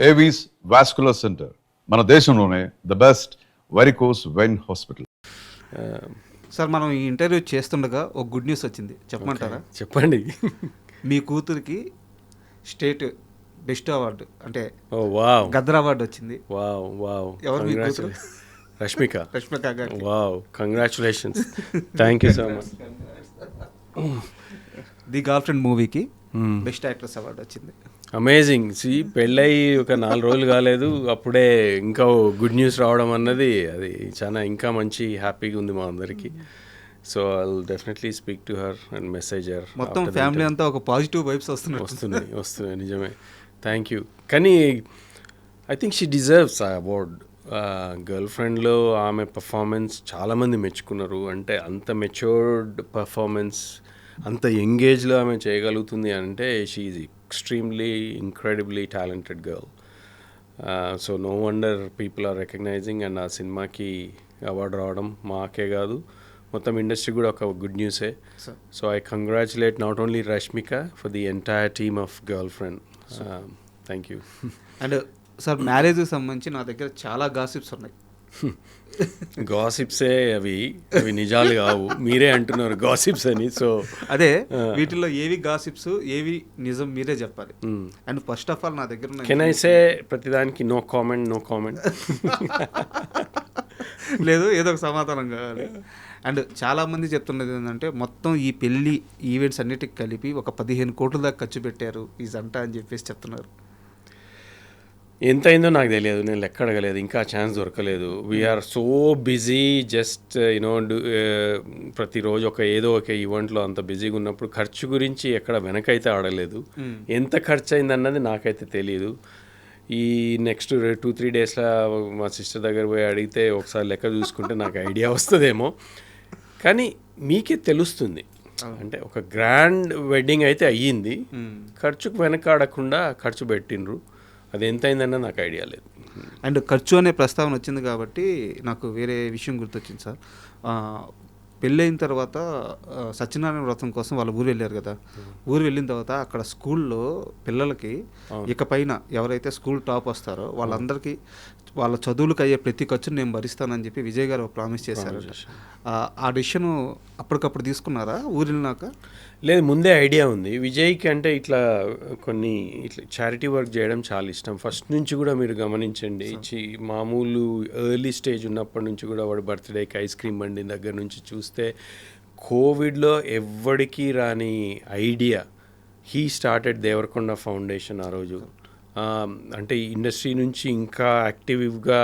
Avis vascular centre, మన దేశంలోనే the best varicose vein hospital. Sir, మనం ఈ ఇంటర్వ్యూ చేస్తుండగా ఒక గుడ్ న్యూస్ వచ్చింది, చెప్పమంటారా? చెప్పండి. మీ కూతురికి స్టేట్ బెస్ట్ అవార్డు అంటే వావ్, గద్దర్ అవార్డు వచ్చింది. Wow wow. ఎవరు మీ కూతురు? రష్మిక. రష్మిక గారికి wow, congratulations. Thank you so much. The girl friend మూవీకి బెస్ట్ యాక్ట్రెస్ అవార్డు వచ్చింది. అమేజింగ్. పెళ్ళయి ఒక 4 రోజులు కాలేదు, అప్పుడే ఇంకా గుడ్ న్యూస్ రావడం అన్నది అది చాలా ఇంకా మంచి హ్యాపీగా ఉంది మా అందరికి. So I will definitely speak to her and message her. మొత్తం ఫ్యామిలీ అంతా ఒక పాజిటివ్ వైబ్స్ వస్తున్నాయి నిజమే. Thank you. కానీ ఐ థింక్ షీ డిజర్వ్స్ ఆ అవార్డ్. గర్ల్ ఫ్రెండ్లో ఆమె పర్ఫార్మెన్స్ చాలామంది మెచ్చుకున్నారు. అంటే అంత మెచ్యూర్డ్ పర్ఫార్మెన్స్, అంత యంగేజ్లో ఆమె చేయగలుగుతుంది అంటే she is extremely incredibly talented girl. So no wonder people are recognising. And ఆ సినిమాకి అవార్డు రావడం మాకే కాదు, మొత్తం ఇండస్ట్రీ కూడా ఒక గుడ్ న్యూసే. So I congratulate not only Rashmika for the entire team of girlfriend. Thank you. And sir, మ్యారేజ్కి సంబంధించి నా దగ్గర చాలా గాసిప్స్ ఉన్నాయి. గాసిప్సే అవి నిజాలు కావు, మీరే అంటున్నారు గాసిప్స్ అని. సో అదే వీటిల్లో ఏవి గాసిప్స్ ఏవి నిజం మీరే చెప్పాలి. అండ్ ఫస్ట్ ఆఫ్ ఆల్ నా దగ్గర కెన్ ఐ సే ప్రతిదానికి నో కామెంట్ లేదు, ఏదో ఒక సమాధానం కావాలి. అండ్ చాలామంది చెప్తున్నది ఏంటంటే మొత్తం ఈ పెళ్ళి ఈవెంట్స్ అన్నిటికి కలిపి ఒక 15 కోట్ల దాకా ఖర్చు పెట్టారు ఈ జంట అని చెప్పేసి చెప్తున్నారు. ఎంత అయిందో నాకు తెలియదు, నేను లెక్క అడగలేదు, ఇంకా ఛాన్స్ దొరకలేదు. We are so busy, just you know ప్రతిరోజు ఏదో ఒక ఈవెంట్లో అంత బిజీగా ఉన్నప్పుడు ఖర్చు గురించి ఎక్కడ వెనకైతే ఆడలేదు. ఎంత ఖర్చు అయిందన్నది నాకైతే తెలియదు. ఈ నెక్స్ట్ 2-3 డేస్లో మా సిస్టర్ దగ్గర పోయి అడిగితే ఒకసారి లెక్క చూసుకుంటే నాకు ఐడియా వస్తుందేమో. కానీ మీకే తెలుస్తుంది, అంటే ఒక గ్రాండ్ వెడ్డింగ్ అయితే అయ్యింది, ఖర్చుకు వెనకాడకుండా ఖర్చు పెట్టిండ్రు. అది ఎంత అయిందన్న నాకు ఐడియా లేదు. అండ్ ఖర్చు అనే ప్రస్తావన వచ్చింది కాబట్టి నాకు వేరే విషయం గుర్తొచ్చింది సార్. పెళ్ళైన తర్వాత సత్యనారాయణ వ్రతం కోసం వాళ్ళ ఊరు వెళ్ళారు కదా. ఊరు వెళ్ళిన తర్వాత అక్కడ స్కూల్లో పిల్లలకి ఇకపైన ఎవరైతే స్కూల్ టాప్ వస్తారో వాళ్ళందరికీ వాళ్ళ చదువులకు అయ్యే ప్రతి ఖర్చును నేను భరిస్తానని చెప్పి విజయ్ గారు ప్రామిస్ చేశారు. ఆ డిసిషన్ అప్పటికప్పుడు తీసుకున్నారా ఊరు వెళ్ళినాక? లేదు, ముందే ఐడియా ఉంది విజయ్కి. అంటే ఇట్లా చారిటీ వర్క్ చేయడం చాలా ఇష్టం ఫస్ట్ నుంచి కూడా. మీరు గమనించండి, మామూలు ఎర్లీ స్టేజ్ ఉన్నప్పటి నుంచి కూడా వాడు బర్త్డేకి ఐస్ క్రీమ్ బండి దగ్గర నుంచి చూస్తే కోవిడ్లో ఎవ్వడికి రాని idea he started Devarakonda foundation ఆ రోజు. అంటే ఇండస్ట్రీ నుంచి ఇంకా యాక్టివ్గా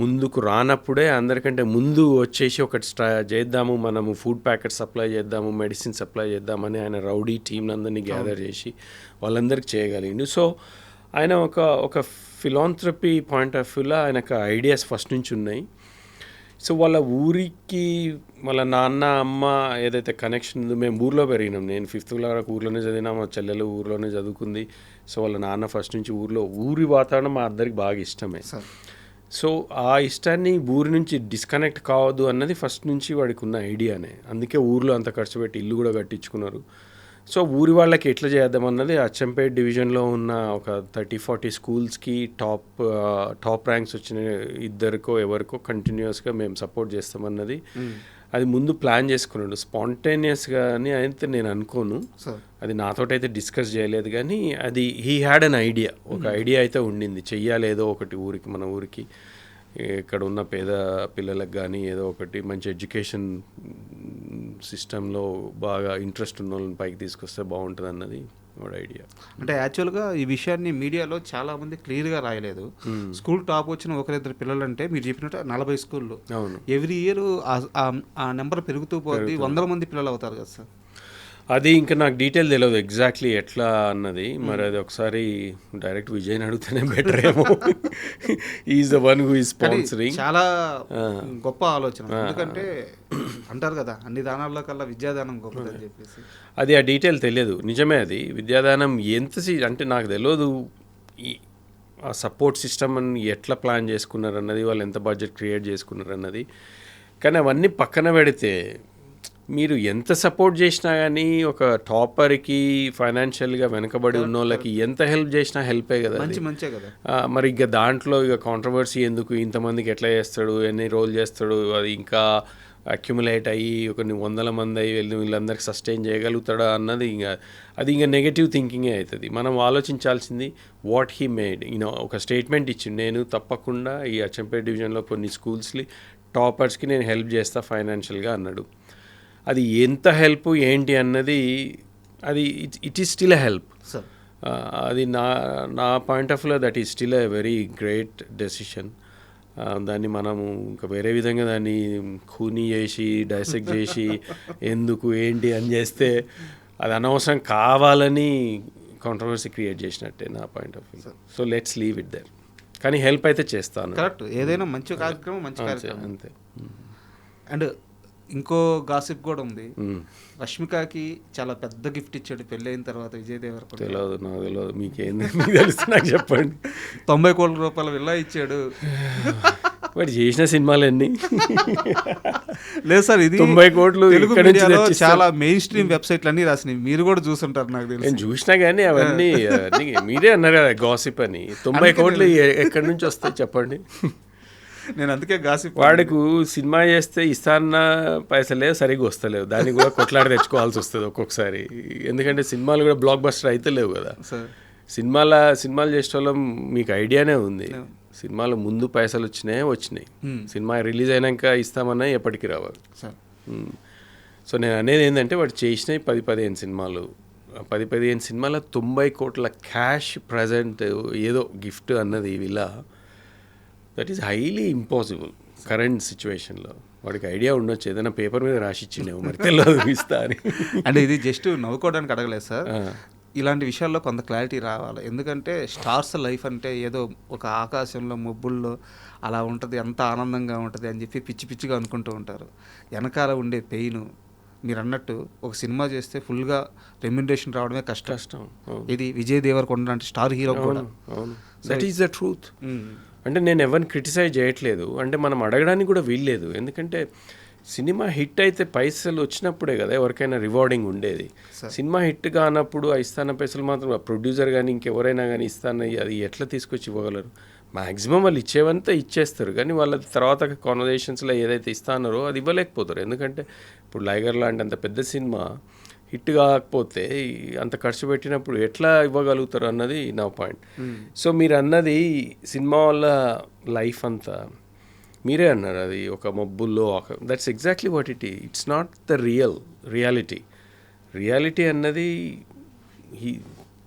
ముందుకు రానప్పుడే అందరికంటే ముందు వచ్చేసి ఒకటి చేద్దాము, మనము ఫుడ్ ప్యాకెట్ సప్లై చేద్దాము, మెడిసిన్ సప్లై చేద్దామని ఆయన రౌడీ టీంని అందరినీ గ్యాదర్ చేసి వాళ్ళందరికీ చేయగలిగిండు. సో ఆయన ఒక ఫిలాంథ్రపీ పాయింట్ ఆఫ్ వ్యూలో ఆయనకు ఐడియాస్ ఫస్ట్ నుంచి ఉన్నాయి. సో వాళ్ళ ఊరికి వాళ్ళ నాన్న అమ్మ ఏదైతే కనెక్షన్ ఉందో, మేము ఊర్లో పెరిగినాం, నేను 5th వరకు ఊర్లోనే చదివినా, మా చెల్లెలు ఊర్లోనే చదువుకుంది. సో వాళ్ళ నాన్న ఫస్ట్ నుంచి ఊరి వాతావరణం మా అందరికి బాగా ఇష్టమే. సో ఆ ఇష్టాన్ని ఊరి నుంచి డిస్కనెక్ట్ కావద్దు అన్నది ఫస్ట్ నుంచి వాడికి ఉన్న ఐడియానే. అందుకే ఊర్లో అంత ఖర్చు పెట్టి ఇల్లు కూడా కట్టించుకున్నారు. సో ఊరి వాళ్ళకి ఎట్లా చేద్దామన్నది అచ్చంపేట్ డివిజన్లో ఉన్న ఒక 30-40 స్కూల్స్కి టాప్ ర్యాంక్స్ వచ్చిన ఇద్దరికో ఎవరికో కంటిన్యూస్గా మేము సపోర్ట్ చేస్తామన్నది అది ముందు ప్లాన్ చేసుకున్నాడు స్పాంటేనియస్గా అని అయితే నేను అనుకోను. అది నాతోటైతే డిస్కస్ చేయలేదు, కానీ అది హీ హ్యాడ్ అన్ ఐడియా, ఒక ఐడియా అయితే ఉండింది, చెయ్యాలి ఏదో ఒకటి ఊరికి, మన ఊరికి ఇక్కడ ఉన్న పేద పిల్లలకు కానీ ఏదో ఒకటి మంచి ఎడ్యుకేషన్ సిస్టంలో బాగా ఇంట్రెస్ట్ ఉన్న వాళ్ళని పైకి తీసుకొస్తే బాగుంటుంది అన్నది వాడు ఐడియా. అంటే యాక్చువల్గా ఈ విషయాన్ని మీడియాలో చాలామంది క్లియర్గా రాయలేదు. స్కూల్ టాప్ వచ్చిన 1-2 పిల్లలు అంటే మీరు చెప్పినట్టు 40 స్కూళ్ళు, ఎవ్రీ ఇయర్ ఆ నెంబర్ పెరుగుతూ పోతుంది, 100 మంది పిల్లలు అవుతారు కదా సార్. అది ఇంకా నాకు డీటెయిల్ తెలియదు ఎగ్జాక్ట్లీ ఎట్లా అన్నది. మరి అది ఒకసారి డైరెక్ట్ విజయ్ని అడిగితేనే బెటర్ ఏమో. Is the one who is sponsoring. చాలా గొప్ప ఆలోచన, ఎందుకంటే అంటారు కదా అన్ని దానాల్లో కల్లా విద్యాదానం గొప్పదని చెప్పేసి. అది ఆ డీటెయిల్ తెలియదు, నిజమే. అది విద్యాదానం అంటే నాకు తెలియదు ఆ సపోర్ట్ సిస్టమ్ అని ఎట్లా ప్లాన్ చేసుకున్నారు అన్నది, వాళ్ళు ఎంత బడ్జెట్ క్రియేట్ చేసుకున్నారు అన్నది. కానీ అవన్నీ పక్కన పెడితే మీరు ఎంత సపోర్ట్ చేసినా కానీ ఒక టాపర్కి ఫైనాన్షియల్గా వెనకబడి ఉన్న వాళ్ళకి ఎంత హెల్ప్ చేసినా హెల్పే కదా అది. మంచే కదా. మరి ఇక దాంట్లో ఇక కాంట్రవర్సీ ఎందుకు, ఇంతమందికి ఎట్లా చేస్తాడు, ఎన్ని రోజులు చేస్తాడు, అది ఇంకా అక్యుములేట్ అయ్యి కొన్ని వందల మంది అయ్యి వీళ్ళందరికీ సస్టైన్ చేయగలుగుతాడా అన్నది ఇంకా అది ఇంకా నెగటివ్ థింకింగే అవుతుంది. మనం ఆలోచించాల్సింది వాట్ హీ మేడ్. ఒక స్టేట్మెంట్ ఇచ్చింది, నేను తప్పకుండా ఈ అచ్చంపేట డివిజన్లో కొన్ని స్కూల్స్ని టాపర్స్కి నేను హెల్ప్ చేస్తా ఫైనాన్షియల్గా అన్నాడు. అది ఎంత హెల్ప్ ఏంటి అన్నది అది it is still a help. అది నా పాయింట్ ఆఫ్ వ్యూలో that is still a very great decision. దాన్ని మనము ఇంకా వేరే విధంగా దాన్ని ఖూనీ చేసి డైసెక్ట్ చేసి ఎందుకు ఏంటి అని చేస్తే అది అనవసరం కావాలని కాంట్రవర్సీ క్రియేట్ చేసినట్టే నా point of view. So let's leave it there. కానీ హెల్ప్ అయితే చేస్తాను. కరెక్ట్, ఏదైనా మంచి కార్యక్రమం మంచి కార్యక్రమం అంతే. అండ్ ఇంకో గాసిప్ కూడా ఉంది, రష్మికకి చాలా పెద్ద గిఫ్ట్ ఇచ్చాడు పెళ్ళి అయిన తర్వాత విజయ్ దేవరకొండ. తెలియదు, నాకు తెలియదు. మీకేంది మీకు తెలుసు నాకు చెప్పండి. 90 కోట్ల రూపాయల విల్లా ఇచ్చాడు. వాడు చేసిన సినిమాలు ఎన్ని? లేదు సార్, ఇది 90 కోట్లు తెలుగు మీడియాలో చాలా మెయిన్ స్ట్రీమ్ వెబ్సైట్లు అన్ని రాసినాయి, మీరు కూడా చూసుంటారు నాకు తెలిసి. నేను చూసినా కానీ అవన్నీ మీరే అన్నారు కదా గాసిప్ అని. 90 కోట్లు ఎక్కడి నుంచి వస్తాయి చెప్పండి? నేను అందుకే గాసిప్. వాడికి సినిమా చేస్తే ఇస్తాన్న పైసలే సరిగ్గా వస్తలేవు, దాన్ని కూడా కొట్లాడి తెచ్చుకోవాల్సి వస్తుంది ఒక్కొక్కసారి. ఎందుకంటే సినిమాలు కూడా బ్లాక్ బస్టర్ అయితే లేవు కదా. సినిమాలు చేసే వాళ్ళం మీకు ఐడియానే ఉంది. సినిమాలు ముందు పైసలు వచ్చినాయి. సినిమా రిలీజ్ అయినాక ఇస్తామన్నా ఎప్పటికీ రావాలి. సో నేను అనేది ఏంటంటే వాడు చేసినాయి 10-15 సినిమాలు. 10-15 సినిమాల 90 కోట్ల క్యాష్ ప్రజెంట్ ఏదో గిఫ్ట్ అన్నది వీళ్ళ that is highly impossible current సిచ్యువేషన్లో. వాడికి ఐడియా ఉండొచ్చు, ఏదైనా పేపర్ మీద రాసిచ్చినేమో, మరి తెలియదు ఇస్తా అని. అంటే ఇది జస్ట్ నవ్వుకోవడానికి అడగలేదు సార్, ఇలాంటి విషయాల్లో కొంత క్లారిటీ రావాలి. ఎందుకంటే స్టార్స్ లైఫ్ అంటే ఏదో ఒక ఆకాశంలో మబ్బుల్లో అలా ఉంటుంది, అంత ఆనందంగా ఉంటుంది అని చెప్పి పిచ్చిగా అనుకుంటూ ఉంటారు. వెనకాల ఉండే పెయిన్, మీరు అన్నట్టు ఒక సినిమా చేస్తే ఫుల్గా రెమ్యునరేషన్ రావడమే కష్టం. ఇది విజయ్ దేవరకొండ లాంటి స్టార్ హీరో కూడా. That is the truth. అంటే నేను ఎవరిని క్రిటిసైజ్ చేయట్లేదు, అంటే మనం అడగడానికి కూడా వీల్లేదు. ఎందుకంటే సినిమా హిట్ అయితే పైసలు వచ్చినప్పుడే కదా ఎవరికైనా రివార్డింగ్ ఉండేది. సినిమా హిట్ కానప్పుడు ఇస్తాన పైసలు మాత్రం ప్రొడ్యూసర్ కానీ ఇంకెవరైనా కానీ ఇస్తాను, అది ఎట్లా తీసుకొచ్చి ఇవ్వగలరు? మ్యాక్సిమం వాళ్ళు ఇచ్చేవంతా ఇచ్చేస్తారు, కానీ వాళ్ళ తర్వాత కాన్వర్జేషన్స్లో ఏదైతే ఇస్తానారో అది ఇవ్వలేకపోతారు. ఎందుకంటే ఇప్పుడు లైగర్ లాంటి అంత పెద్ద సినిమా హిట్ కాకపోతే అంత ఖర్చు పెట్టినప్పుడు ఎట్లా ఇవ్వగలుగుతారు అన్నది నా పాయింట్. సో మీరు అన్నది సినిమా వల్ల లైఫ్ అంతా మీరే అన్నారు, అది ఒక మబ్బుల్లో that's exactly what it's not the reality అన్నది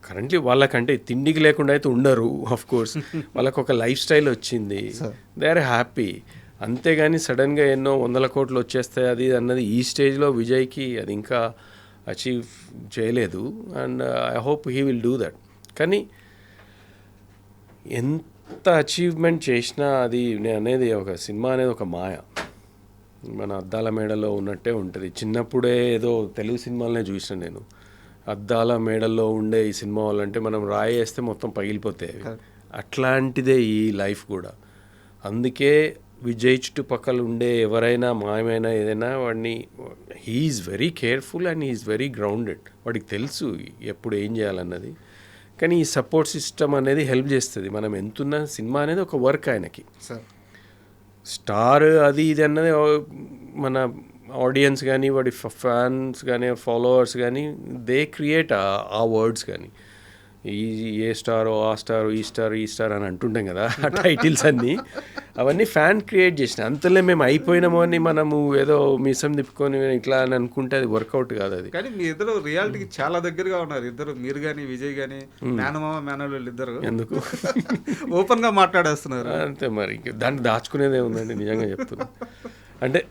కరెంట్లీ వాళ్ళకంటే తిండికి లేకుండా అయితే ఉండరు. ఆఫ్ కోర్స్ వాళ్ళకు ఒక లైఫ్ స్టైల్ వచ్చింది, దే ఆర్ హ్యాపీ. అంతేగాని సడన్గా ఎన్నో 100 కోట్లు వచ్చేస్తాయి అది అన్నది ఈ స్టేజ్లో విజయ్కి అది ఇంకా అచీవ్ చేయలేదు. And I hope he will do that. కానీ ఎంత అచీవ్మెంట్ చేసినా అది నేను అనేది ఒక సినిమా అనేది ఒక మాయ, మన అద్దాల మేడలో ఉన్నట్టే ఉంటుంది. చిన్నప్పుడే ఏదో తెలుగు సినిమాలనే చూసిన నేను, అద్దాల మేడల్లో ఉండే ఈ సినిమా వాళ్ళంటే మనం రాయి వేస్తే మొత్తం పగిలిపోతాయి. అట్లాంటిదే ఈ లైఫ్ కూడా. అందుకే విజయ్ చుట్టుపక్కల ఉండే ఎవరైనా మాయమైనా ఏదైనా వాడిని he's very careful and he's very grounded. వాడికి తెలుసు ఎప్పుడు ఏం చేయాలన్నది. కానీ ఈ సపోర్ట్ సిస్టమ్ అనేది హెల్ప్ చేస్తుంది. మనం ఎంతున్న సినిమా అనేది ఒక వర్క్ ఆయనకి. స్టార్ అది ఇది అన్నది మన ఆడియన్స్ కానీ వాడి ఫ్యాన్స్ కానీ ఫాలోవర్స్ కానీ దే క్రియేట్ ఆ వర్డ్స్. కానీ ఏ స్టారో ఆ స్టార్ ఈ స్టార్ అని అంటుంటాం కదా ఆ టైటిల్స్ అన్నీ, అవన్నీ ఫ్యాన్ క్రియేట్ చేసిన. అంతలే మేము అయిపోయినామో అని మనము ఏదో మిసం తిప్పుకొని ఇట్లా అని అనుకుంటే అది వర్కౌట్ కాదు. అది కానీ మీ ఇద్దరు రియాలిటీకి చాలా దగ్గరగా ఉన్నారు ఇద్దరు, మీరు కానీ విజయ్ కానీ. మేనమామ మేనల్లుళ్ళు ఇద్దరు ఎందుకు ఓపెన్గా మాట్లాడేస్తున్నారు అంతే. మరి దాన్ని దాచుకునేదే ఉందండి, నిజంగా చెప్తున్నా. అంటే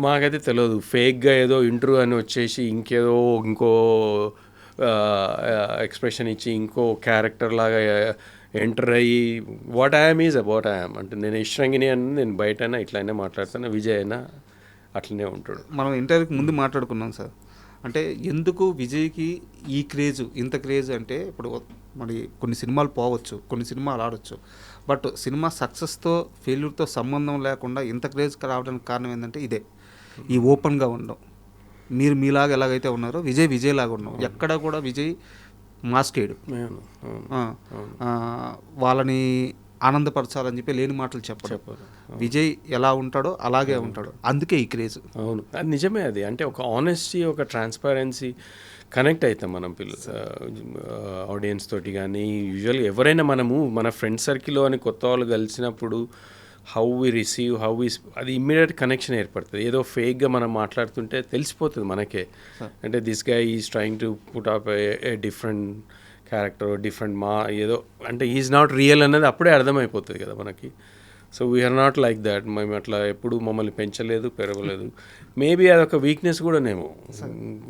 మాకైతే తెలియదు, ఫేక్గా ఏదో ఇంటర్వ్యూ అని వచ్చేసి ఇంకో ఎక్స్ప్రెషన్ ఇచ్చి ఇంకో క్యారెక్టర్ లాగా ఎంటర్ అయ్యి what I'm is about I'm అంటే నేను ఇష్టంగిని అని నేను బయటైనా ఇట్లయినా మాట్లాడుతాను, విజయ్ అయినా అట్లనే ఉంటాడు. మనం ఇంటర్వ్యూకి ముందు మాట్లాడుకున్నాం సార్, అంటే ఎందుకు విజయ్కి ఈ క్రేజ్ ఇంత క్రేజ్ అంటే ఇప్పుడు మరి కొన్ని సినిమాలు పోవచ్చు, కొన్ని సినిమాలు ఆడవచ్చు, బట్ సినిమా సక్సెస్తో ఫెయిల్యూర్తో సంబంధం లేకుండా ఇంత క్రేజ్ రావడానికి కారణం ఏంటంటే ఇదే ఈ ఓపెన్గా ఉండడం. మీరు మీలాగా ఎలాగైతే ఉన్నారో విజయ్ లాగా ఉన్నాం. ఎక్కడ కూడా విజయ్ మాస్కేడు వాళ్ళని ఆనందపరచాలని చెప్పి లేని మాటలు చెప్పరు. విజయ్ ఎలా ఉంటాడో అలాగే ఉంటాడు, అందుకే ఈ క్రేజ్. అవును, అది నిజమే. అది అంటే ఒక ఆనెస్టీ, ఒక ట్రాన్స్పరెన్సీ కనెక్ట్ అవుతాం మనం ఆడియన్స్ తోటి. కానీ యూజువల్గా ఎవరైనా మనము మన ఫ్రెండ్ సర్కిల్లో అని కొత్త వాళ్ళు కలిసినప్పుడు హౌ వి రిసీవ్, అది ఇమ్మీడియట్ కనెక్షన్ ఏర్పడుతుంది. ఏదో ఫేక్గా మనం మాట్లాడుతుంటే తెలిసిపోతుంది మనకే, అంటే this guy is trying to put up a different character, different ఏదో అంటే ఈజ్ నాట్ రియల్ అనేది అప్పుడే అర్థమైపోతుంది కదా మనకి. So we are not like that. మేము అట్లా ఎప్పుడు మమ్మల్ని పెంచలేదు, పెరగలేదు. మేబీ అదొక వీక్నెస్ కూడానేమో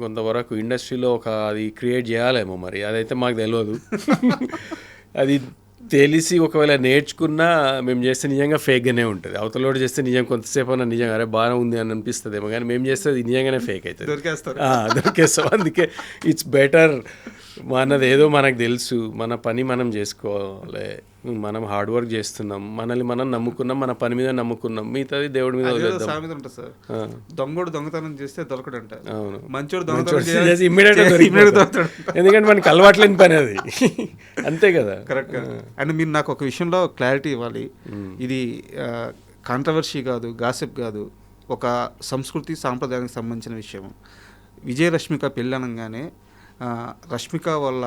కొంతవరకు ఇండస్ట్రీలో అది క్రియేట్ చేయాలేమో, మరి అదైతే మాకు తెలియదు. అది తెలిసి ఒకవేళ నేర్చుకున్నా మేము చేస్తే నిజంగా ఫేక్గానే ఉంటుంది. అవతలోడు చేస్తే నిజం కొంతసేపు అన్న నిజంగా అరే బాగా ఉంది అని అనిపిస్తుందేమో, కానీ మేము చేస్తే అది నిజంగానే ఫేక్ అవుతుంది, దొరికేస్తాం. అందుకే ఇట్స్ బెటర్ మనది ఏదో మనకు తెలుసు, మన పని మనం చేసుకోవాలి, మనం హార్డ్ వర్క్ చేస్తున్నాం, మనల్ని మనం నమ్ముకున్నాం, మన పని మీద నమ్ముకున్నాం, మిగతాది దేవుడి మీద వదిలేద్దాం. దొంగోడు దొంగతనం చేస్తే దొరకడంట, అవును, మంచోడు ఎందుకంటే మనకి అలవాట్లేని పని అది. అంతే కదా, కరెక్ట్. అండ్ మీరు నాకు ఒక విషయంలో క్లారిటీ ఇవ్వాలి. ఇది కాంట్రవర్సీ కాదు, గాసిప్ కాదు, ఒక సంస్కృతి సాంప్రదాయానికి సంబంధించిన విషయం. విజయ రష్మిక పెళ్ళి అనగానే రష్మిక వల్ల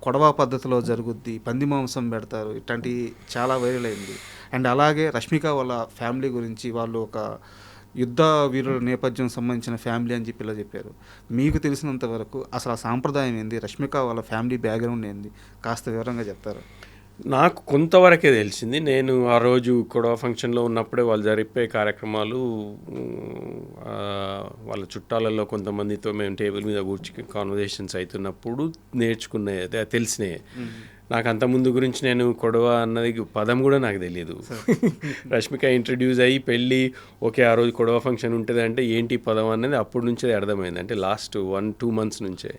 కొడవ పద్ధతిలో జరుగుద్ది, పంది మాంసం పెడతారు, ఇట్లాంటి చాలా వైరల్ అయింది. అండ్ అలాగే రష్మిక వాళ్ళ ఫ్యామిలీ గురించి వాళ్ళు ఒక యుద్ధ వీరుల నేపథ్యం సంబంధించిన ఫ్యామిలీ అని చెప్పి ఇలా చెప్పారు. మీకు తెలిసినంత వరకు అసలు ఆ సాంప్రదాయం ఏంది, రష్మిక వాళ్ళ ఫ్యామిలీ బ్యాక్గ్రౌండ్ ఏంది, కాస్త వివరంగా చెప్తారు. నాకు కొంతవరకే తెలిసింది. నేను ఆ రోజు కొడవ ఫంక్షన్లో ఉన్నప్పుడే వాళ్ళు జరిపే కార్యక్రమాలు, వాళ్ళ చుట్టాలలో కొంతమందితో మేము టేబుల్ మీద కూర్చుని కాన్వర్జేషన్స్ అవుతున్నప్పుడు నేర్చుకునే తెలిసినాయి. నాకు అంతకుముందు గురించి నేను కొడవ అన్నది పదం కూడా నాకు తెలియదు. రష్మిక ఇంట్రడ్యూస్ అయ్యి పెళ్ళి ఓకే ఆ రోజు కొడవ ఫంక్షన్ ఉంటుంది అంటే ఏంటి పదం అనేది అప్పటి నుంచే అర్థమైంది, అంటే లాస్ట్ 1-2 months నుంచే.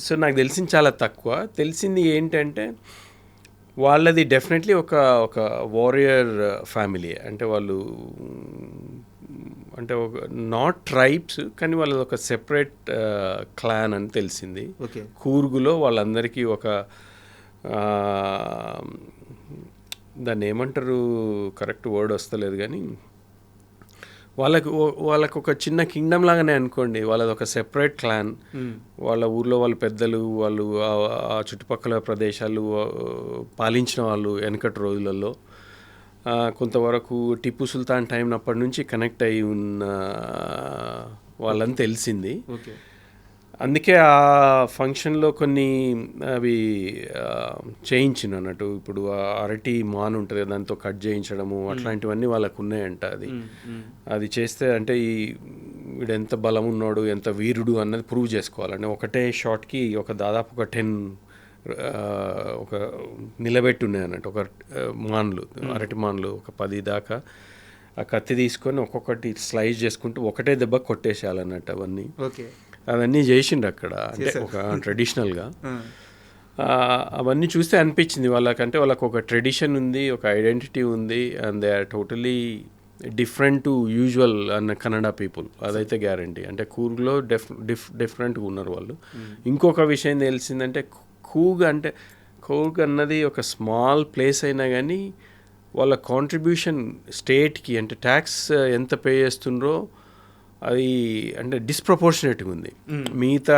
సో నాకు తెలిసింది చాలా తక్కువ. తెలిసింది ఏంటంటే వాళ్ళది డెఫినెట్లీ ఒక వారియర్ ఫ్యామిలీ. అంటే వాళ్ళు అంటే ఒక నాట్ ట్రైబ్స్, కానీ వాళ్ళది ఒక సెపరేట్ క్లాన్ అని తెలిసింది. కూర్గులో వాళ్ళందరికీ ఒక దాన్ని ఏమంటారు, కరెక్ట్ వర్డ్ వస్తలేదు, కానీ వాళ్ళకు ఒక చిన్న కింగ్డమ్ లాగానే అనుకోండి. వాళ్ళది ఒక సెపరేట్ క్లాన్. వాళ్ళ ఊర్లో వాళ్ళ పెద్దలు, వాళ్ళు ఆ చుట్టుపక్కల ప్రదేశాలు పాలించిన వాళ్ళు వెనకటి రోజులలో. కొంతవరకు టిప్పు సుల్తాన్ టైం అప్పటి నుంచి కనెక్ట్ అయి ఉన్న వాళ్ళని తెలిసింది. అందుకే ఆ ఫంక్షన్లో కొన్ని అవి చేయించిన అన్నట్టు. ఇప్పుడు అరటి మాన్ ఉంటుంది కదా, దాంతో కట్ చేయించడము అట్లాంటివన్నీ వాళ్ళకు ఉన్నాయంట. అది చేస్తే అంటే వీడు ఎంత బలం ఉన్నాడు, ఎంత వీరుడు అన్నది ప్రూవ్ చేసుకోవాలంటే ఒకటే షాట్కి దాదాపు ఒక 10 ఒక నిలబెట్టి ఉన్నాయి అన్నట్టు. ఒక మాన్లు, అరటి మాన్లు ఒక 10 దాకా ఆ కత్తి తీసుకొని ఒక్కొక్కటి స్లైస్ చేసుకుంటూ ఒకటే దెబ్బ కొట్టేసేయాలన్నట్టు. అవన్నీ చేసిండ్రు అక్కడ, అంటే ఒక ట్రెడిషనల్గా. అవన్నీ చూస్తే అనిపించింది వాళ్ళకంటే వాళ్ళకు ఒక ట్రెడిషన్ ఉంది, ఒక ఐడెంటిటీ ఉంది, and they are totally different to usual అన్న కన్నడ పీపుల్, అదైతే గ్యారంటీ. అంటే కూర్గ్లో డిఫరెంట్గా ఉన్నారు వాళ్ళు. ఇంకొక విషయం తెలిసిందంటే కూర్గ్ అన్నది ఒక స్మాల్ ప్లేస్ అయినా కానీ వాళ్ళ కాంట్రిబ్యూషన్ స్టేట్కి, అంటే ట్యాక్స్ ఎంత పే చేస్తుండ్రో అది అంటే డిస్ప్రపోర్షనేట్గా ఉంది. మిగతా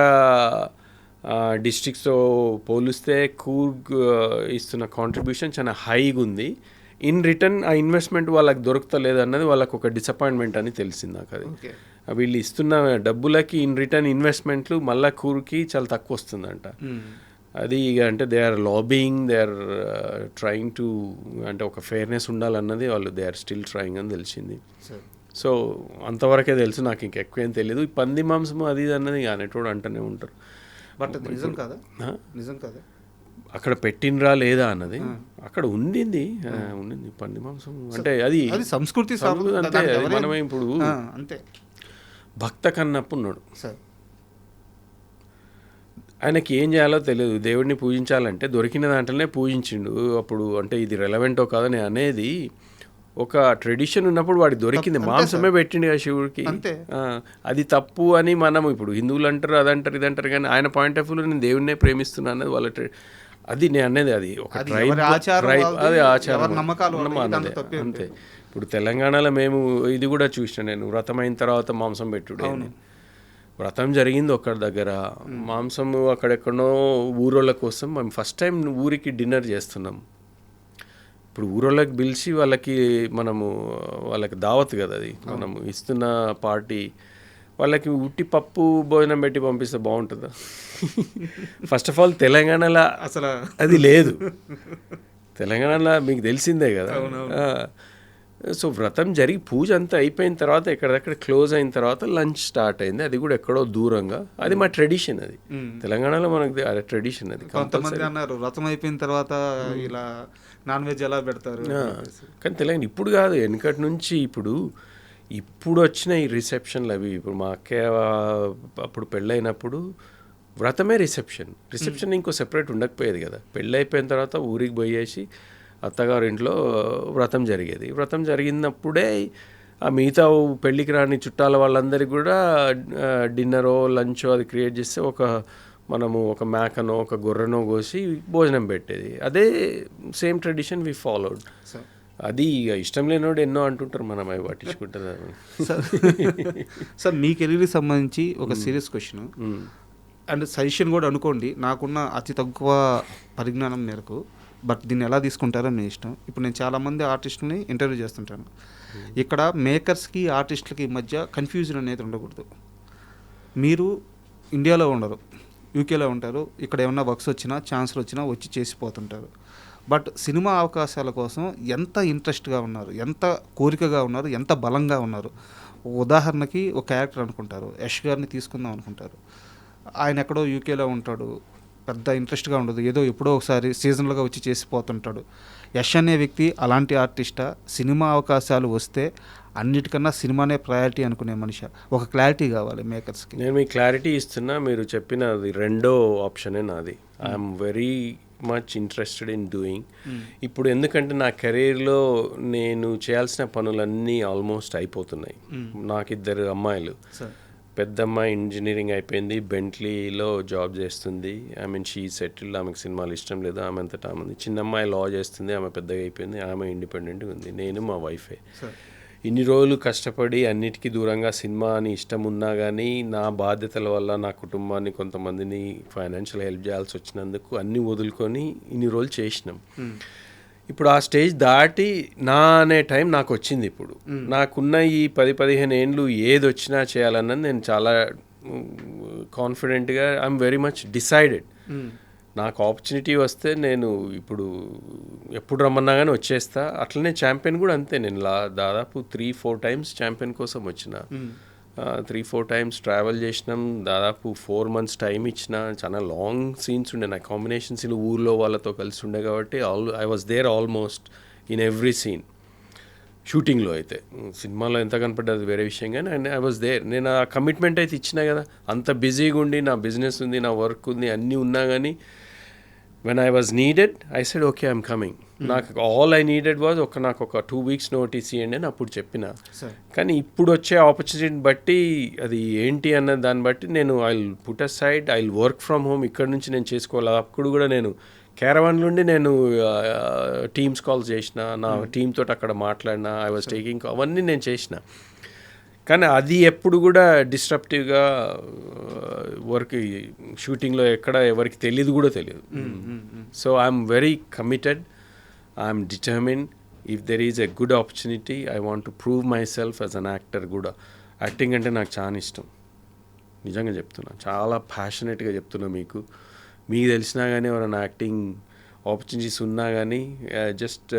డిస్ట్రిక్ట్స్తో పోలిస్తే కూర్గ్ ఇస్తున్న కాంట్రిబ్యూషన్ చాలా హైగా ఉంది. ఇన్ రిటర్న్ ఆ ఇన్వెస్ట్మెంట్ వాళ్ళకి దొరుకుతలేదు అన్నది వాళ్ళకు ఒక డిసప్పాయింట్మెంట్ అని తెలిసింది నాకు. అది వీళ్ళు ఇస్తున్న డబ్బులకి ఇన్ రిటర్న్ ఇన్వెస్ట్మెంట్లు మళ్ళా కూర్కి చాలా తక్కువ వస్తుందంట. అది అంటే they are lobbying, they are trying to, అంటే ఒక ఫెయిర్నెస్ ఉండాలన్నది వాళ్ళు దే ఆర్ స్టిల్ ట్రయింగ్ అని తెలిసింది. సో అంతవరకే తెలుసు, నాకు ఇంకెక్కువ ఏం తెలియదు. ఈ పంది మాంసం అది అన్నది అనేటోడు అంటూనే ఉంటారు. బట్ నిజం కాదా, నిజం కాదా అక్కడ పెట్టినరా లేదా అన్నది అక్కడ ఉండింది పంది మాంసం. అంటే అది సంస్కృతి అంతే. మనమే ఇప్పుడు అంతే. భక్త కన్నప్ప ఉన్నాడు, ఆయనకి ఏం చేయాలో తెలియదు. దేవుడిని పూజించాలంటే దొరికిన దాంట్లోనే పూజించిండు. అప్పుడు అంటే ఇది రెలవెంటో కాదని అనేది ఒక ట్రెడిషన్ ఉన్నప్పుడు వాడికి దొరికింది, మాంసమే పెట్టిండు కదా శివుడికి. అంతే. అది తప్పు అని మనం ఇప్పుడు హిందువులు అంటారు, అదంటారు, ఇదంటారు, కానీ ఆయన పాయింట్ ఆఫ్ వ్యూలో నేను దేవుడినే ప్రేమిస్తున్నాను అన్నది వాళ్ళ అది నేను అనేది. అది ఒక ట్రైబ్, అది ఆచారం, అంతే. ఇప్పుడు తెలంగాణలో మేము ఇది కూడా చూసిన, నేను వ్రతం అయిన తర్వాత మాంసం పెట్టుడే. వ్రతం జరిగింది ఒక్కడి దగ్గర, మాంసం అక్కడెక్కడో ఊరోళ్ళ కోసం మేము ఫస్ట్ టైం ఊరికి డిన్నర్ చేస్తున్నాం. ఇప్పుడు ఊరోళ్ళకి పిలిచి వాళ్ళకి దావత్ కదా అది, మనము ఇస్తున్న పార్టీ, వాళ్ళకి ఉట్టి పప్పు భోజనం పెట్టి పంపిస్తే బాగుంటుందా? ఫస్ట్ ఆఫ్ ఆల్ తెలంగాణలో అసలు అది లేదు. తెలంగాణలో మీకు తెలిసిందే కదా. సో వ్రతం జరిగి పూజ అంతా అయిపోయిన తర్వాత ఎక్కడెక్కడ క్లోజ్ అయిన తర్వాత లంచ్ స్టార్ట్ అయింది. అది కూడా ఎక్కడో దూరంగా. అది మా ట్రెడిషన్, అది తెలంగాణలో మనకి ట్రెడిషన్. అది కొంతమంది అన్నారు వ్రతం అయిపోయిన తర్వాత ఇలా నాన్ వెజ్ ఎలా పెడతారు, కానీ తెలంగాణ ఇప్పుడు కాదు, వెనకటి నుంచి. ఇప్పుడు వచ్చిన ఈ రిసెప్షన్లు అవి, ఇప్పుడు మా అక్కయ్య అప్పుడు పెళ్ళైనప్పుడు వ్రతమే రిసెప్షన్ ఇంకో సెపరేట్ ఉండకపోయేది కదా. పెళ్ళి అయిపోయిన తర్వాత ఊరికి పోయేసి అత్తగారు ఇంట్లో వ్రతం జరిగేది. వ్రతం జరిగినప్పుడే ఆ మిగతా పెళ్ళికి రాని చుట్టాల వాళ్ళందరికీ కూడా డిన్నరో లంచో అది క్రియేట్ చేస్తే మనము ఒక మేకనో ఒక గొర్రెనో కోసి భోజనం పెట్టేది. అదే సేమ్ ట్రెడిషన్ వి ఫాలోడ్. అది ఇష్టం లేనివాడు ఎన్నో అంటుంటారు, మనం అవి పట్టించుకుంటారు. సార్ మీ కెరీర్కి సంబంధించి ఒక సీరియస్ క్వశ్చన్ అండ్ సజెషన్ కూడా అనుకోండి, నాకున్న అతి తక్కువ పరిజ్ఞానం మేరకు, బట్ దీన్ని ఎలా తీసుకుంటారో మీ ఇష్టం. ఇప్పుడు నేను చాలామంది ఆర్టిస్టులని ఇంటర్వ్యూ చేస్తుంటాను. ఇక్కడ మేకర్స్కి ఆర్టిస్టులకి మధ్య కన్ఫ్యూజన్ అనేది ఉండకూడదు. మీరు ఇండియాలో ఉండరు, యూకేలో ఉంటారు. ఇక్కడ ఏమన్నా వర్క్స్ వచ్చినా ఛాన్స్లు వచ్చినా వచ్చి చేసిపోతుంటారు. బట్ సినిమా అవకాశాల కోసం ఎంత ఇంట్రెస్ట్గా ఉన్నారు, ఎంత కోరికగా ఉన్నారు, ఎంత బలంగా ఉన్నారు. ఉదాహరణకి ఒక క్యారెక్టర్ అనుకుంటారు, యష్ గారిని తీసుకుందాం అనుకుంటారు. ఆయన ఎక్కడో యూకేలో ఉంటాడు, పెద్ద ఇంట్రెస్ట్గా ఉండదు, ఏదో ఎప్పుడో ఒకసారి సీజనల్గా వచ్చి చేసిపోతుంటాడు. యష్ అనే వ్యక్తి అలాంటి ఆర్టిస్టా? సినిమా అవకాశాలు వస్తే అన్నిటికన్నా సినిమానే ప్రయారిటీ అనుకునే మనిషి? ఒక క్లారిటీ కావాలి మేకర్స్కి. నేను మీకు క్లారిటీ ఇస్తున్నా, మీరు చెప్పినది రెండో ఆప్షనే నాది. I'm very much interested in doing. ఇప్పుడు ఎందుకంటే నా కెరీర్లో నేను చేయాల్సిన పనులన్నీ ఆల్మోస్ట్ అయిపోతున్నాయి. నాకు 2 అమ్మాయిలు. పెద్ద అమ్మాయి ఇంజనీరింగ్ అయిపోయింది, బెంట్లీలో జాబ్ చేస్తుంది. షీ సెటిల్డ్, ఆమెకు సినిమాలు ఇష్టం లేదు, ఆమె అంతటా ఉంది. చిన్న అమ్మాయి లా చేస్తుంది, ఆమె పెద్దగా అయిపోయింది, ఆమె ఇండిపెండెంట్గా ఉంది. నేను మా వైఫే. ఇన్ని రోజులు కష్టపడి అన్నిటికీ దూరంగా సినిమా అని ఇష్టం ఉన్నా కానీ నా బాధ్యతల వల్ల నా కుటుంబాన్ని కొంతమందిని ఫైనాన్షియల్ హెల్ప్ చేయాల్సి వచ్చినందుకు అన్నీ వదులుకొని ఇన్ని రోజులు చేసినాం. ఇప్పుడు ఆ స్టేజ్ దాటి నా అనే టైం నాకు వచ్చింది. ఇప్పుడు నాకున్న ఈ 10-15 ఏండ్లు ఏది వచ్చినా చేయాలన్నది నేను చాలా కాన్ఫిడెంట్గా, ఐఎమ్ వెరీ మచ్ డిసైడెడ్. నాకు ఆపర్చునిటీ వస్తే నేను ఇప్పుడు ఎప్పుడు రమ్మన్నా కానీ వచ్చేస్తా. అట్లనే ఛాంపియన్ కూడా అంతే. నేను దాదాపు 3-4 టైమ్స్ ఛాంపియన్ కోసం వచ్చిన, 3-4 టైమ్స్ ట్రావెల్ చేసినాం. దాదాపు 4 months టైం ఇచ్చిన. చాలా లాంగ్ సీన్స్ ఉండే నా కాంబినేషన్ సీన్, ఊర్లో వాళ్ళతో కలిసి ఉండే కాబట్టి I was there almost in every scene. షూటింగ్లో అయితే, సినిమాలో ఎంత కనపడ్డది వేరే విషయం, కానీ ఐ వాజ్ దేర్. నేను ఆ కమిట్మెంట్ అయితే ఇచ్చినా కదా. అంత బిజీగా ఉండి, నా బిజినెస్ ఉంది, నా వర్క్ ఉంది, అన్నీ ఉన్నా కానీ when I was needed I said okay I'm coming. నాకు ఆల్ ఐ నీడెడ్ వాజ్ నాకు ఒక 2 weeks నోటీస్ ఇవ్వండి అని అప్పుడు చెప్పిన. కానీ ఇప్పుడు వచ్చే ఆపర్చునిటీని బట్టి అది ఏంటి అన్న దాన్ని బట్టి నేను I will put a side, I will work from home. ఇక్కడ నుంచి నేను చేసుకోవాలి. అప్పుడు కూడా నేను క్యారవాన్ నుండి నేను టీమ్స్ కాల్స్ చేసిన, నా టీమ్ తోటి అక్కడ మాట్లాడినా, ఐ వాజ్ టేకింగ్, అవన్నీ నేను చేసిన. కానీ అది ఎప్పుడు కూడా డిస్ట్రప్టివ్గా వర్క్, షూటింగ్లో ఎక్కడ ఎవరికి తెలియదు కూడా తెలియదు. So I'm very committed, I'm determined. If there is a good opportunity I want to prove my self as an actor కూడా. యాక్టింగ్ అంటే నాకు చాలా ఇష్టం, నిజంగా చెప్తున్నా, చాలా ప్యాషనెట్గా చెప్తున్నా. మీకు తెలిసినా కానీ ఎవరైనా యాక్టింగ్ ఆపర్చునిటీస్ ఉన్నా కానీ just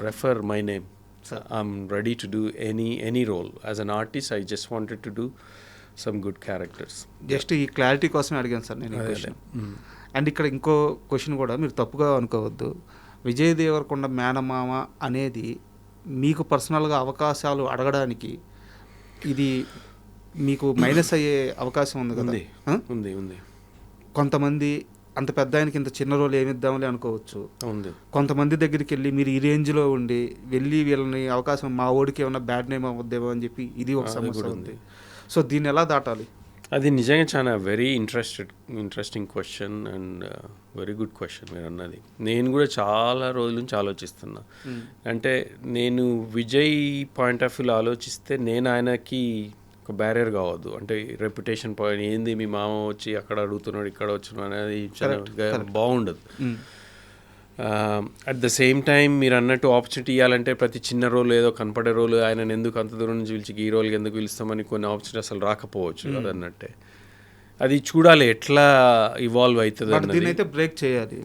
refer my name. I'm ready to do any role. As an artist, I just wanted to do some good characters. Just ఈ క్లారిటీ కోసమే అడిగాను సార్ నేను ఈ క్వశ్చన్. అండ్ ఇక్కడ ఇంకో క్వశ్చన్ కూడా మీరు తప్పుగా అనుకోవద్దు. విజయ్ దేవరకొండ మేనమామ అనేది మీకు పర్సనల్గా అవకాశాలు అడగడానికి ఇది మీకు మైనస్ అయ్యే అవకాశం ఉంది కదా? ఉంది. కొంతమంది అంత పెద్ద ఆయనకి ఇంత చిన్న రోల్ ఏమిద్దామని అనుకోవచ్చు. ఉంది. కొంతమంది దగ్గరికి వెళ్ళి మీరు ఈ రేంజ్లో ఉండి వెళ్ళి వీళ్ళని అవకాశం మా ఓడికి ఏమన్నా బ్యాడ్ నేమ్ అవ్వద్దేమో అని చెప్పి ఇది ఒక సమస్య ఉంది. సో దీన్ని ఎలా దాటాలి? అది నిజంగా చాలా very interesting question and very good question మీరు అన్నది. నేను కూడా చాలా రోజుల నుంచి ఆలోచిస్తున్నా. అంటే నేను విజయ్ పాయింట్ ఆఫ్ వ్యూలో ఆలోచిస్తే నేను ఆయనకి ఒక బ్యారియర్ కావద్దు. అంటే రెప్యుటేషన్ పాయింట్ ఏంది మీ మామ వచ్చి అక్కడ అడుగుతున్నాడు ఇక్కడ వచ్చినాడు అనేది చాలా బాగుండదు. అట్ ద సేమ్ టైం మీరు అన్నట్టు ఆపర్చునిటీ ఇవ్వాలంటే ప్రతి చిన్న రోల్ ఏదో కనపడే రోల్ ఆయన ఎందుకు అంత దూరం నుంచి పిలిచి ఈ రోల్కి ఎందుకు పిలుస్తామని కొన్ని ఆపర్చునిటీ అసలు రాకపోవచ్చు. అది అన్నట్టే అది చూడాలి ఎట్లా ఇవాల్వ్ అవుతుంది అన్నది. బ్రేక్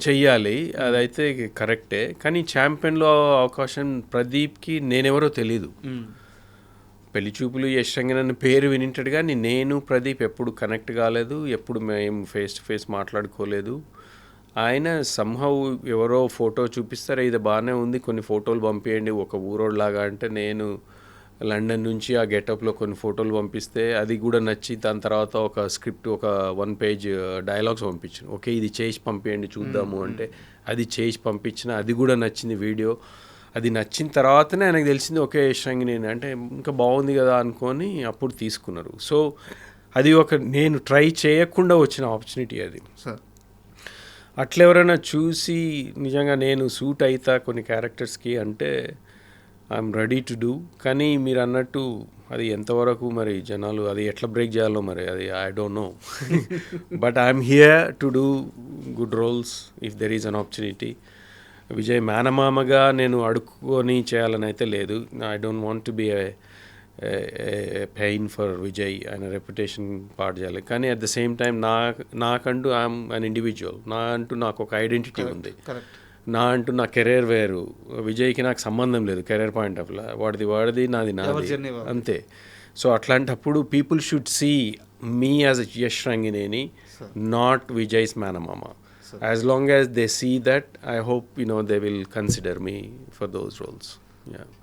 చెయ్యాలి అదైతే కరెక్టే. కానీ ఛాంపియన్లో అవకాశం ప్రదీప్కి నేనెవరో తెలీదు. పెళ్లి చూపులు యశ్ రంగనాథన్ పేరు వినింటాడు కానీ నేను ప్రదీప్ ఎప్పుడు కనెక్ట్ కాలేదు, ఎప్పుడు మేము ఫేస్ టు ఫేస్ మాట్లాడుకోలేదు. ఆయన సంహౌ ఎవరో ఫోటో చూపిస్తారా ఇది బాగానే ఉంది కొన్ని ఫోటోలు పంపించండి ఒక ఊరోడ్లాగా అంటే నేను లండన్ నుంచి ఆ గెటప్లో కొన్ని ఫోటోలు పంపిస్తే అది కూడా నచ్చి దాని తర్వాత ఒక స్క్రిప్ట్ ఒక 1 పేజ్ డైలాగ్స్ పంపించాను. ఓకే ఇది చేసి పంపించండి చూద్దాము అంటే అది చేసి పంపించిన అది కూడా నచ్చింది వీడియో. అది నచ్చిన తర్వాతనే ఆయనకు తెలిసింది ఓకే యశ్ రంగనాథన్ అంటే ఇంకా బాగుంది కదా అనుకొని అప్పుడు తీసుకున్నారు. సో అది ఒక నేను ట్రై చేయకుండా వచ్చిన ఆపర్చునిటీ అది. అట్లా ఎవరైనా చూసి నిజంగా నేను సూట్ అవుతా కొన్ని క్యారెక్టర్స్కి అంటే ఐఎమ్ రెడీ టు డూ. కానీ మీరు అన్నట్టు అది ఎంతవరకు మరి జనాలు అది ఎట్లా బ్రేక్ చేయాలో మరి అది I don't know. But I'm here to do good roles if there is an opportunity. Vijay మేనమామగా నేను అడుక్కొని చేయాలని అయితే లేదు. I don't want to be pain for Vijay ఆయన రెప్యుటేషన్ పాడు చేయాలి. కానీ అట్ ద సేమ్ టైం నాకంటూ ఐఎమ్ అన్ ఇండివిజువల్. నాకు ఒక ఐడెంటిటీ ఉంది. నా కెరీర్ వేరు, విజయ్కి నాకు సంబంధం లేదు కెరీర్ పాయింట్ ఆఫ్ వాడిది నాది అంతే. సో అట్లాంటప్పుడు people should see me as Yash Ranganeni, not Vijay's మేనమామ. As long as they see that, I hope they will consider me for those roles. Yeah.